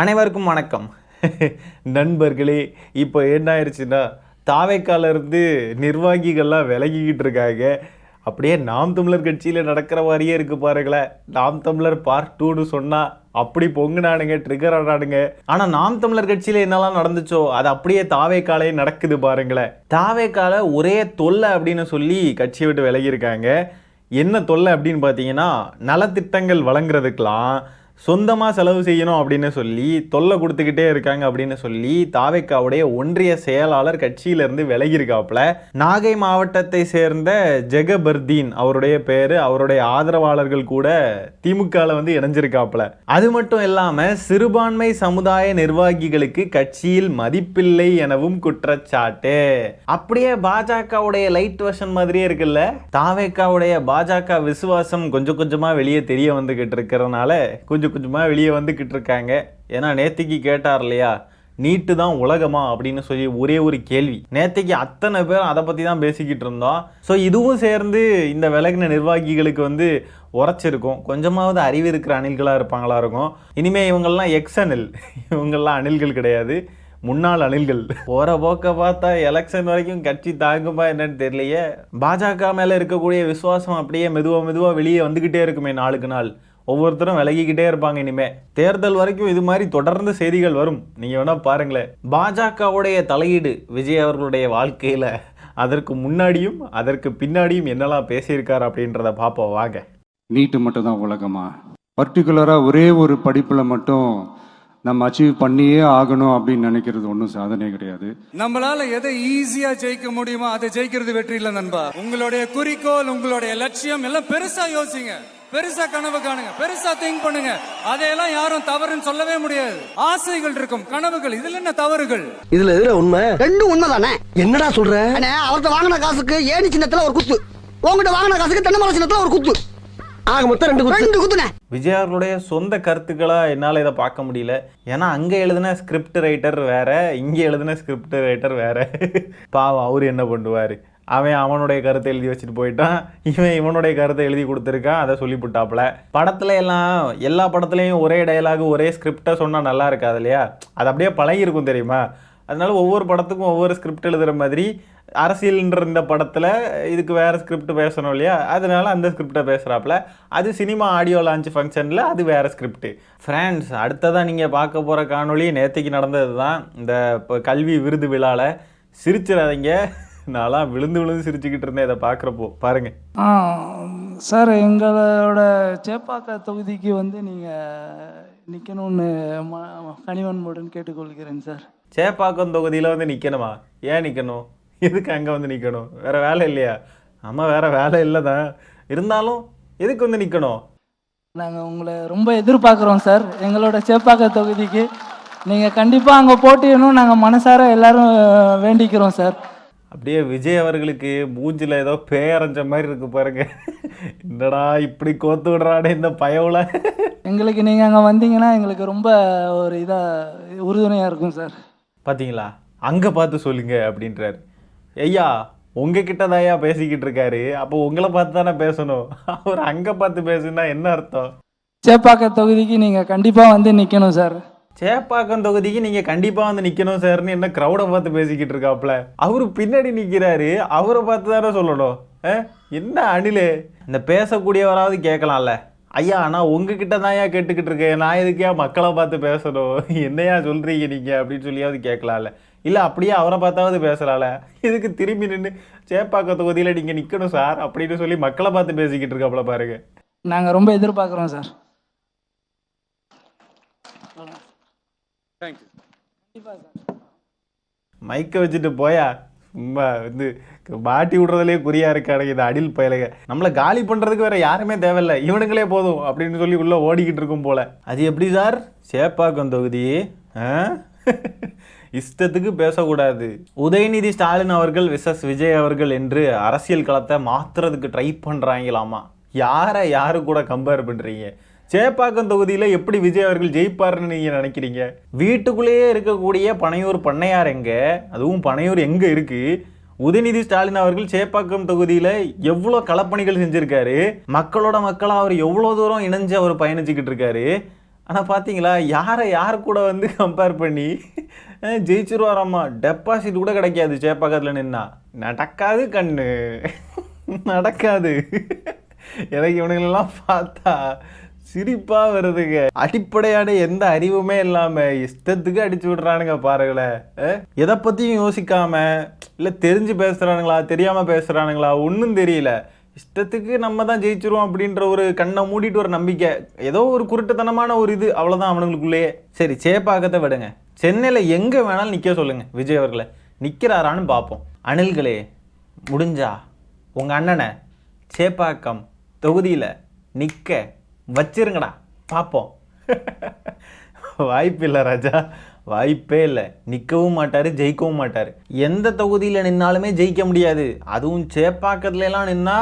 அனைவருக்கும் வணக்கம். நண்பர்களே, இப்போ என்ன ஆயிடுச்சுன்னா தாவேக்காலிருந்து நிர்வாகிகள்லாம் விலகிக்கிட்டு இருக்காங்க. அப்படியே நாம் தமிழர் கட்சியில் நடக்கிற மாதிரியே இருக்குது பாருங்களேன். நாம் தமிழர் பார்ட் 2ன்னு சொன்னால் அப்படி பொங்குனானுங்க, ட்ரிகர் ஆனானுங்க. ஆனால் நாம் தமிழர் கட்சியில் என்னெல்லாம் நடந்துச்சோ அது அப்படியே தாவேக்காலே நடக்குது பாருங்களேன். தாவேக்கால ஒரே தொல்லை அப்படின்னு சொல்லி கட்சியை விட்டு விலகியிருக்காங்க. என்ன தொல்லை அப்படின்னு பார்த்தீங்கன்னா, நலத்திட்டங்கள் வழங்குறதுக்கெலாம் சொந்தமாக செலவு செய்யணும் அப்படின்னு சொல்லி தொல்லை கொடுத்துக்கிட்டே இருக்காங்க அப்படின்னு சொல்லி தாவேக்காவுடைய ஒன்றிய செயலாளர் கட்சியிலேருந்து விலகியிருக்காப்புல. நாகை மாவட்டத்தை சேர்ந்த ஜெகபர்தீன் அவருடைய பேர். அவருடைய ஆதரவாளர்கள் கூட திமுகவில் இணைஞ்சிருக்காப்புல. அது மட்டும் இல்லாமல் சிறுபான்மை சமுதாய நிர்வாகிகளுக்கு கட்சியில் மதிப்பில்லை எனவும் குற்றச்சாட்டு. அப்படியே பாஜகவுடைய லைட் வெர்ஷன் மாதிரியே இருக்குல்ல. தாவேக்காவுடைய பாஜக விசுவாசம் கொஞ்சம் கொஞ்சமாக வெளியே தெரிய வந்துகிட்டு இருக்கிறதுனால கொஞ்சமாக வெளியே வந்துக்கிட்டு இருக்காங்க. ஏன்னா நேத்திக்கு கேட்டார் இல்லையா, நீட்டு தான் உலகமா அப்படின்னு சொல்லி ஒரே ஒரு கேள்வி. நேத்திக்கு அத்தனை பேர் அதை பற்றி தான் பேசிக்கிட்டு இருந்தோம். ஸோ இதுவும் சேர்ந்து இந்த விலகின நிர்வாகிகளுக்கு உரைச்சிருக்கும். கொஞ்சமாவது அறிவு இருக்கிற அணில்களாக இருப்பாங்களா இருக்கும். இனிமேல் இவங்கெல்லாம் எக்ஸ் அணில், இவங்கெல்லாம் அணில்கள் கிடையாது, முன்னாள் அணில்கள். போகிற போக்க பார்த்தா எலெக்ஷன் வரைக்கும் கட்சி தாங்குமா என்னன்னு தெரியலையே. பாஜக மேலே இருக்கக்கூடிய விசுவாசம் அப்படியே மெதுவாக வெளியே வந்துக்கிட்டே இருக்குமே. நாளுக்கு நாள் ஒவ்வொருத்தரும் விலகிக்கிட்டே இருப்பாங்க. இனிமே தேர்தல் வரைக்கும் இது மாதிரி தொடர்ந்து செய்திகள் வரும். நீங்கள் வேணா பாருங்களேன். பாஜகவுடைய தலையீடு விஜய் அவர்களுடைய வாழ்க்கையில் அதற்கு முன்னாடியும் அதற்கு பின்னாடியும் என்னெல்லாம் பேசியிருக்காரு அப்படின்றத பார்ப்போம் வாங்க. நீட்டு மட்டும் தான் உலகமா? பர்டிகுலராக ஒரே ஒரு படிப்பில் மட்டும் நம்ம அச்சீவ் பண்ணியே ஆகணும் அப்படின்னு நினைக்கிறது ஒன்றும் சாதனை கிடையாது. நம்மளால எதை ஈஸியா ஜெயிக்க முடியுமோ அதை ஜெயிக்கிறது வெற்றி இல்லை நண்பா. உங்களுடைய குறிக்கோள், உங்களுடைய லட்சியம் எல்லாம் பெருசா யோசிங்க, பெருசா கனவு காணுங்க, பெருசா திங்க் பண்ணுங்க. அதையெல்லாம் யாரும் தவறுன்னு சொல்லவே முடியாது. ஆசைகள் இருக்கும், கனவுகள், இதுல என்ன தவறுகள்? இதுல எதுல உண்மை? ரெண்டும் உண்மைதானே. என்னடா சொல்ற? அவர்கிட்ட வாங்கின காசுக்கு ஏணி சின்னத்துல ஒரு குத்து, உங்ககிட்ட வாங்கின காசுக்கு தென்னை மரம் சின்னத்துல ஒரு குத்து, ஆக மொத்தம் ரெண்டு குத்துனே. விஜய் அவர்களுடைய சொந்த கருத்துக்களாக என்னால் இதை பார்க்க முடியல. ஏன்னா அங்கே எழுதின ஸ்கிரிப்ட் ரைட்டர் வேற, இங்கே எழுதின ஸ்கிரிப்ட் ரைட்டர் வேற. பாவம், அவர் என்ன பண்ணுவார்? அவனுடைய கருத்தை எழுதி வச்சுட்டு போயிட்டான், இவனுடைய கருத்தை எழுதி கொடுத்துருக்கான், அதை சொல்லிவிட்டாப்புல. படத்துல எல்லா படத்துலையும் ஒரே டைலாக் ஒரே ஸ்கிரிப்டை சொன்னால் நல்லா இருக்காது இல்லையா? அது அப்படியே பழகிருக்கும் தெரியுமா? அதனால ஒவ்வொரு படத்துக்கும் ஒவ்வொரு ஸ்கிரிப்ட் எழுதுகிற மாதிரி அரசியல்ன்ற இந்த படத்தில் இதுக்கு வேறு ஸ்கிரிப்ட் பேசணும் இல்லையா? அதனால அந்த ஸ்கிரிப்டை பேசுகிறாப்புல. அது சினிமா ஆடியோ லான்ச் ஃபங்க்ஷனில் அது வேறு ஸ்கிரிப்ட். ஃப்ரெண்ட்ஸ், அடுத்ததான் நீங்கள் பார்க்க போகிற காணொலி நேற்றுக்கு நடந்தது தான். இந்த கல்வி விருது விழாவில் சிரிச்சிடாதீங்க. நான்லாம் விழுந்து சிரிச்சுக்கிட்டு இருந்தேன் இதை பார்க்குறப்போ. பாருங்க சார், எங்களோட சேப்பாக்க தொகுதிக்கு நீங்கள் நிற்கணும்னு கனிவன்புடன் கேட்டுக்கொள்கிறேன் சார். சேப்பாக்கம் தொகுதியில் நிற்கணுமா? ஏன் நிற்கணும்? எதுக்கு அங்கே நிற்கணும்? வேறு வேலை இல்லையா? ஆமாம், வேறு வேலை இல்லை தான். இருந்தாலும் எதுக்கு நிற்கணும்? நாங்கள் உங்களை ரொம்ப எதிர்பார்க்குறோம் சார். எங்களோட சேப்பாக்க தொகுதிக்கு நீங்கள் கண்டிப்பாக அங்கே போட்டியணும் நாங்கள் மனசார எல்லாரும் வேண்டிக்கிறோம் சார். அப்படியே விஜய் அவர்களுக்கு மூஞ்சில் ஏதோ பேரஞ்ச மாதிரி இருக்கு பாருங்க. என்னடா இப்படி கோத்து விடுறானே இந்த பயவுல. எங்களுக்கு நீங்கள் அங்கே வந்தீங்கன்னா எங்களுக்கு ரொம்ப ஒரு உறுதுணையாக இருக்கும் சார். பார்த்தீங்களா, அங்கே பார்த்து சொல்லுங்க அப்படின்றாரு. ஐயா, உங்ககிட்ட தாயா பேசிக்கிட்டு இருக்காரு, அப்போ உங்களை பார்த்து தானே பேசணும். அவர் அங்கே பார்த்து பேசுனா என்ன அர்த்தம்? சேப்பாக்க தொகுதிக்கு நீங்கள் கண்டிப்பாக நிற்கணும் சார். சேப்பாக்கம் தொகுதிக்கு நீங்கள் கண்டிப்பாக நிற்கணும் சார்னு என்ன க்ரௌடை பார்த்து பேசிக்கிட்டு இருக்காப்புல. அவரு பின்னாடி நிற்கிறாரு, அவரை பார்த்து தானே சொல்லணும். என்ன அணிலே? இந்த பேசக்கூடியவராவது கேட்கலாம்ல. ஐயா, நான் உங்ககிட்ட தான் ஏன் கேட்டுக்கிட்டு இருக்கேன், நான் எதுக்கே மக்களை பார்த்து பேசணும், என்னையா சொல்கிறீங்க நீங்கள் அப்படின்னு சொல்லியாவது கேட்கலாம்ல. இல்லை அப்படியே அவரை பார்த்தாவது பேசலாம்ல. இதுக்கு திரும்பி நின்று சேப்பாக்க தொகுதியில் நீங்கள் நிற்கணும் சார் அப்படின்னு சொல்லி மக்களை பார்த்து பேசிக்கிட்டு இருக்காப்புல பாருங்க. நாங்கள் ரொம்ப எதிர்பார்க்குறோம் சார். மைக்கை வச்சுட்டு போயா, சும்மா மாட்டி விடுறதுலேயே குறியா இருக்கானுங்க இந்த அடில் பயலுங்க. நம்மளை காலி பண்ணுறதுக்கு வேற யாருமே தேவையில்லை, இவனுங்களே போதும் அப்படின்னு சொல்லி உள்ளே ஓடிக்கிட்டு இருக்கும் போல. அது எப்படி சார்? சேப்பாக்கம் தொகுதி இஷ்டத்துக்கு பேசக்கூடாது. உதயநிதி ஸ்டாலின் அவர்கள் விசஸ் விஜய் அவர்கள் என்று அரசியல் களத்தை மாற்றுறதுக்கு ட்ரை பண்ணுறாங்களாமா. யாரு கூட கம்பேர் பண்ணுறீங்க? சேப்பாக்கம் தொகுதியில் எப்படி விஜய் அவர்கள் ஜெயிப்பார்னு நீங்கள் நினைக்கிறீங்க? வீட்டுக்குள்ளேயே இருக்கக்கூடிய பனையூர் பண்ணையார் எங்கே? அதுவும் பனையூர் எங்கே இருக்குது? உதயநிதி ஸ்டாலின் அவர்கள் சேப்பாக்கம் தொகுதியில் எவ்வளோ களப்பணிகள் செஞ்சுருக்காரு. மக்களாக அவர் எவ்வளோ தூரம் இணைஞ்சு அவர் பயணிச்சுக்கிட்டு இருக்காரு. ஆனால் பார்த்தீங்களா யார் கூட வந்து கம்பேர் பண்ணி ஜெயிச்சிருவாராம்மா. டெபாசிட் கூட கிடைக்காது சேப்பாக்கத்தில் நின்னா. நடக்காது கண்ணு, நடக்காது. எனக்கு இவனுங்களெல்லாம் பார்த்தா சிரிப்பாக வருதுங்க. அடிப்படையான எந்த அறிவுமே இல்லாமல் இஷ்டத்துக்கு அடிச்சு விட்றானுங்க பாருங்களேன். எதை பற்றியும் யோசிக்காம, இல்லை தெரிஞ்சு பேசுகிறானுங்களா தெரியாமல் பேசுகிறானுங்களா ஒன்றும் தெரியல. இஷ்டத்துக்கு நம்ம தான் ஜெயிச்சிருவோம் அப்படின்ற ஒரு கண்ணை மூடிட்டு ஒரு நம்பிக்கை, ஏதோ ஒரு குருட்டுத்தனமான ஒரு இது, அவ்வளோதான் அவனுங்களுக்குள்ளேயே. சரி, சேப்பாக்கத்தை விடுங்க, சென்னையில் எங்கே வேணாலும் நிற்க சொல்லுங்கள் விஜய் அவர்களை, நிற்கிறாரான்னு பார்ப்போம். அணில்களே, முடிஞ்சா உங்கள் அண்ணனை சேப்பாக்கம் தொகுதியில் நிற்க வச்சிருங்கடா, பார்ப்போம். வாய்ப்பு இல்லை ராஜா, வாய்ப்பே இல்லை. நிற்கவும் மாட்டார், ஜெயிக்கவும் மாட்டார். எந்த தொகுதியில் நின்னாலுமே ஜெயிக்க முடியாது. அதுவும் சேப்பாக்கத்துலலாம் நின்னா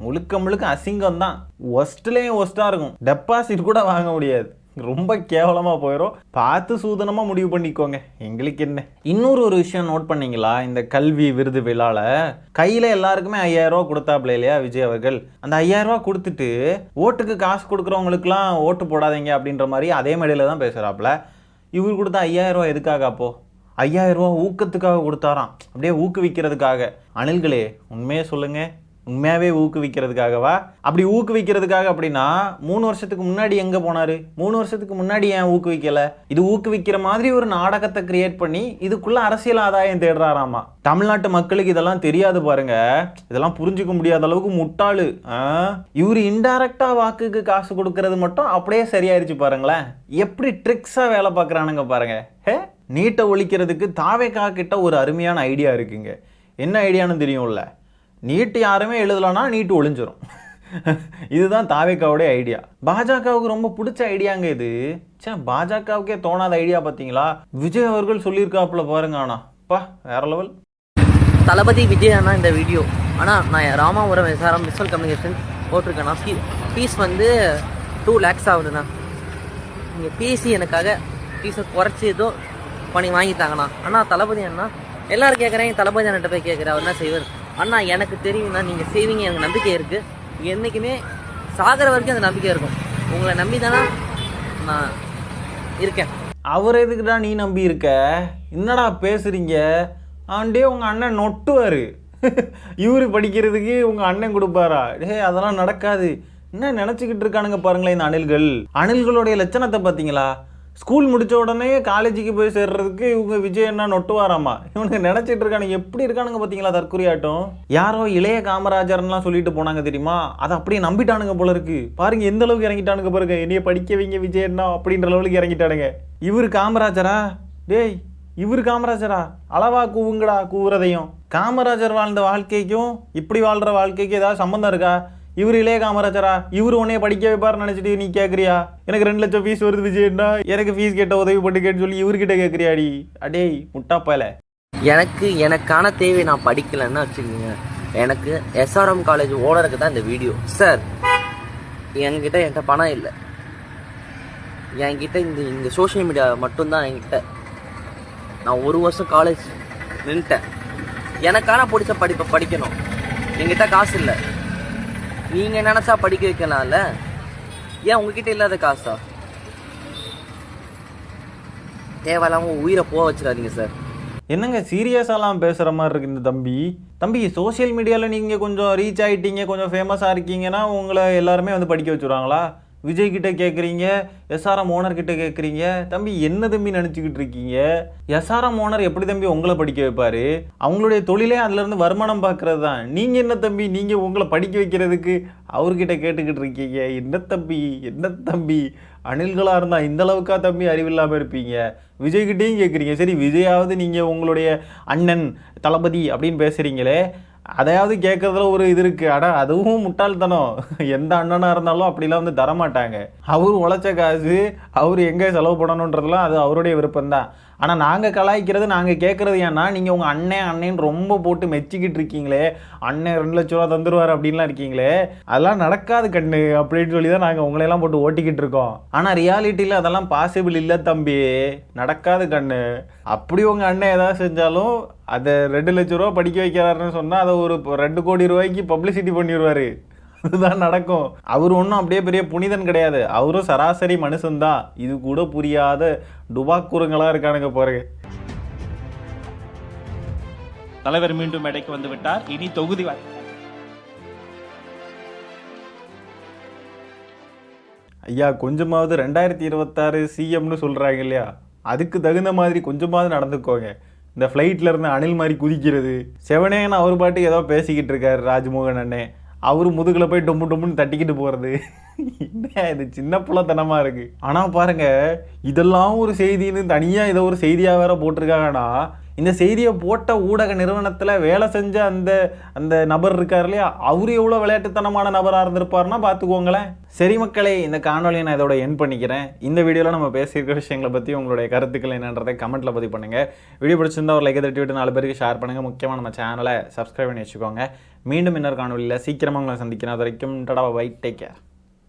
முழுக்க அசிங்கம் தான். ஒஸ்ட்லேயும் ஒஸ்ட்டாக இருக்கும். டெபாசிட் கூட வாங்க முடியாது. ரொம்ப கேவலமாக போயிடும். பார்த்து சூதனமாக முடிவு பண்ணிக்கோங்க, எங்களுக்கு என்ன. இன்னொரு ஒரு விஷயம் நோட் பண்ணீங்களா, இந்த கல்வி விருது விழாவில் கையில் எல்லாருக்குமே 5000 ரூபா கொடுத்தாப்புல இல்லையா விஜய் அவர்கள். அந்த 5000 ரூபா கொடுத்துட்டு ஓட்டுக்கு காசு கொடுக்குறவங்களுக்குலாம் ஓட்டு போடாதீங்க அப்படின்ற மாதிரி அதே மேடையில் தான் பேசுகிறாப்புல. இவர் கொடுத்தா 5000 ரூபா எதுக்காக? அப்போ 5000 ரூபா ஊக்கத்துக்காக கொடுத்தாராம், அப்படியே ஊக்குவிக்கிறதுக்காக. அணில்களே, உண்மையே சொல்லுங்க, உண்மையாகவே ஊக்குவிக்கிறதுக்காகவா? அப்படி ஊக்குவிக்கிறதுக்காக அப்படின்னா 3 வருஷத்துக்கு முன்னாடி எங்கே போனார்? 3 வருஷத்துக்கு முன்னாடி ஏன் ஊக்குவிக்கலை? இது ஊக்குவிக்கிற மாதிரி ஒரு நாடகத்தை கிரியேட் பண்ணி இதுக்குள்ள அரசியல் ஆதாயம் தேடுறாராமா. தமிழ்நாட்டு மக்களுக்கு இதெல்லாம் தெரியாது பாருங்க, இதெல்லாம் புரிஞ்சுக்க முடியாத அளவுக்கு முட்டாளு. இவர் இன்டைரக்டா வாக்குக்கு காசு கொடுக்கறது மட்டும் அப்படியே சரியாயிருச்சு பாருங்களேன். எப்படி ட்ரிக்ஸாக வேலை பார்க்குறானுங்க பாருங்க. நீட்டை ஒழிக்கிறதுக்கு தாவேகா கிட்ட ஒரு அருமையான ஐடியா இருக்குங்க. என்ன ஐடியான்னு தெரியும்ல, நீட்டு யாருமே எழுதலைன்னா நீட்டு ஒழிஞ்சிரும். இதுதான் தாவேகாவுடைய ஐடியா. பாஜகவுக்கு ரொம்ப பிடிச்ச ஐடியாங்க இது. சே, பாஜகவுக்கே தோணாத ஐடியா பார்த்தீங்களா? விஜய் அவர்கள் சொல்லியிருக்காப்புல பாருங்க. ஆனாப்பா வேற லெவல். தளபதி விஜய் அண்ணா இந்த வீடியோ. ஆனால் நான் ராமாபுரம் SRM விசுவல் கம்யூனிகேஷன் போட்டிருக்கேண்ணா. ஃபீஸ் வந்து 2 lakhs ஆகுதுண்ணா. நீங்கள் பேசி எனக்காக ஃபீஸை குறைச்சி ஏதோ பண்ணி வாங்கித்தாங்கண்ணா. அண்ணா தளபதி அண்ணா எல்லோரும் கேட்குறேன், தளபதி அண்ணன்ட்ட போய் கேட்குறேன், அவர் என்ன செய்வார்? அண்ணா எனக்கு தெரியும்ண்ணா, நீங்கள் செய்வீங்க, எனக்கு நம்பிக்கை இருக்குது. என்றைக்குமே சாகிற வரைக்கும் அந்த நம்பிக்கை இருக்கும். உங்களை நம்பி தானே நான் இருக்கேன். அவர் எதுக்குடா நீ நம்பி இருக்க? என்னடா பேசுறீங்க? ஆண்டே உங்கள் அண்ணன் நொட்டுவார். இவர் படிக்கிறதுக்கு உங்கள் அண்ணன் கொடுப்பாரா? அதெல்லாம் நடக்காது. என்ன நினச்சிக்கிட்டு இருக்கானுங்க பாருங்களேன் இந்த அணில்கள். அணில்களுடைய லட்சணத்தை பார்த்தீங்களா? ஸ்கூல் முடித்த உடனே காலேஜுக்கு போய் சேர்றதுக்கு இவங்க விஜய் என்ன நொட்டுவாராமா. இவனுக்கு நினச்சிட்டு இருக்கானுங்க, எப்படி இருக்கானுங்க பார்த்தீங்களா தற்கொலையாட்டம். யாரோ இளைய காமராஜர்லாம் சொல்லிட்டு போனாங்க தெரியுமா, அதை அப்படியே நம்பிட்டானுங்க போல இருக்கு. பாருங்க எந்த அளவுக்கு இறங்கிட்டானுங்க பாருங்க. என்னைய படிக்க வைங்க விஜய் என்ன அப்படின்ற லெவலுக்கு இறங்கிட்டானுங்க. இவர் காமராஜரா? டேய், இவர் காமராஜரா? அளவா கூவுங்கடா கூவுறதையும். காமராஜர் வாழ்ந்த வாழ்க்கைக்கும் இப்படி வாழ்கிற வாழ்க்கைக்கும் ஏதாவது சம்மந்தம் இருக்கா? இவர் இளைய காமராஜரா? இவர் உன்னைய படிக்க வைப்பாருன்னு நினச்சிட்டு நீ கேட்குறியா? எனக்கு 2 லட்சம் ஃபீஸ் வருது விஜய்னா, எனக்கு ஃபீஸ் கேட்ட உதவி பண்ணிக்கேன்னு சொல்லி இவர்கிட்ட கேட்குறியாடி? அடேய் முட்டாப்பால. எனக்கான தேவை நான் படிக்கலைன்னு வச்சுக்கோங்க. எனக்கு SRM காலேஜ் ஓனருக்கு தான் இந்த வீடியோ. சார், என்கிட்ட பணம் இல்லை. என்கிட்ட இந்த சோஷியல் மீடியா மட்டும்தான் என்கிட்ட. நான் 1 வருஷம் காலேஜ் நின்ட்டேன். எனக்கான பிடிச்ச படிப்பை படிக்கணும். என்கிட்ட காசு இல்லை. நீங்கள் நினச்சா படிக்க வைக்கலாம்ல, ஏன் உங்ககிட்ட இல்லாத காசா? தேவையில்லாமல் உயிரை போக வச்சிடாதீங்க சார். என்னங்க சீரியஸாலாம் பேசுகிற மாதிரி இருக்கு இந்த தம்பி. சோஷியல் மீடியாவில் நீங்கள் கொஞ்சம் ரீச் ஆகிட்டீங்க, கொஞ்சம் ஃபேமஸாக இருக்கீங்கன்னா உங்களை எல்லாருமே வந்து படிக்க வச்சுருவாங்களா? விஜய் கிட்ட கேட்குறீங்க, SRM ஓனர் கிட்ட கேட்குறீங்க. தம்பி என்ன தம்பி நினச்சிக்கிட்டு இருக்கீங்க? SRM ஓனர் எப்படி தம்பி உங்களை படிக்க வைப்பார்? அவங்களுடைய தொழிலே அதுலேருந்து வருமானம் பார்க்குறது தான். நீங்கள் என்ன தம்பி, நீங்கள் உங்களை படிக்க வைக்கிறதுக்கு அவர்கிட்ட கேட்டுக்கிட்டு இருக்கீங்க? என்ன தம்பி அணில்களாக இருந்தால் இந்த அளவுக்கா தம்பி அறிவில்லாமல் இருப்பீங்க? விஜய்கிட்டையும் கேட்குறீங்க. சரி, விஜயாவது நீங்கள் உங்களுடைய அண்ணன் தளபதி அப்படின்னு பேசுகிறீங்களே, அதையாவது கேட்கறதுல ஒரு இது இருக்குது. அதுவும் முட்டாள்தனம். எந்த அண்ணனாக இருந்தாலும் அப்படிலாம் வந்து தரமாட்டாங்க. அவர் உழைச்ச காசு அவர் எங்கே செலவு பண்ணணுன்றதுலாம் அது அவருடைய விருப்பம்தான். ஆனால் நாங்கள் கலாய்க்கிறது, நாங்கள் கேட்குறது ஏன்னா, நீங்கள் உங்கள் அண்ணன் ரொம்ப போட்டு மெச்சிக்கிட்டு இருக்கீங்களே, அண்ணன் 2 லட்ச ரூபா தந்துடுவார் அப்படின்லாம் இருக்கீங்களே, அதெல்லாம் நடக்காது கண்ணு அப்படின்னு சொல்லி தான் நாங்கள் உங்களையெல்லாம் போட்டு ஓட்டிக்கிட்டு இருக்கோம். ஆனால் ரியாலிட்டியில் அதெல்லாம் பாசிபிள் இல்லை தம்பி, நடக்காது கண்ணு. அப்படி உங்கள் அண்ணன் ஏதாவது செஞ்சாலும் அதை 2 லட்ச ரூபா படிக்க வைக்கிறாருன்னு சொன்னால் அதை ஒரு 2 கோடி ரூபாய்க்கு பப்ளிசிட்டி பண்ணிடுவார். அதுதான் நடக்கும். அவர் ஒன்றும் அப்படியே பெரிய புனிதன் கிடையாது, அவரும் சராசரி மனுஷன்தான். இது கூட புரியாத டுபாக்கூருங்களா இருக்கானுங்க பாருங்க. தலைவர் மீண்டும் மேடைக்கு வந்து விட்டார். இனி தொகுதி ஐயா கொஞ்சமாவது 2026 சிஎம்னு சொல்றாங்க இல்லையா, அதுக்கு தகுந்த மாதிரி கொஞ்சமாவது நடந்துக்கோங்க. இந்த ஃப்ளைட்ல இருந்து அணில் மாதிரி குதிக்கிறது, செவனேன்னு அவர் பாட்டுக்கு ஏதோ பேசிக்கிட்டு இருக்காரு ராஜ்மோகன் அண்ணே, அவரு முதுகுல போய் டொம்பு டொம்புன்னு தட்டிக்கிட்டு போறது. என்ன இது சின்ன புள்ளத்தனமா இருக்கு. ஆனா பாருங்க, இதெல்லாம் ஒரு செய்தின்னு தனியா இதை ஒரு செய்தியா வேற போட்டிருக்காங்கன்னா, இந்த செய்தியை போட்ட ஊடக நிறுவனத்துல வேலை செஞ்ச அந்த நபர் இருக்கார் இல்லையா, அவரு எவ்வளவு விளையாட்டுத்தனமான நபரா இருந்திருப்பாருன்னா பாத்துக்கோங்களேன். சரி மக்களே, இந்த காணொலியை நான் இதோட என் பண்ணிக்கிறேன். இந்த வீடியோல நம்ம பேசியிருக்கிற விஷயங்களை பத்தி உங்களுடைய கருத்துக்கள் என்னன்றதை கமெண்ட்ல பதிவு பண்ணுங்க. வீடியோ பிடிச்சிருந்தா ஒரு லைக் தட்டி விட்டு 4 பேருக்கு ஷேர் பண்ணுங்க. முக்கியமாக நம்ம சேனலை சப்ஸ்கிரைப் பண்ணி வச்சுக்கோங்க. மீண்டும் இன்னொரு காணொலியில் சீக்கிரமாக உங்களை சந்திக்கிறேன். அது வரைக்கும் டடா பை, டேக் கேர்.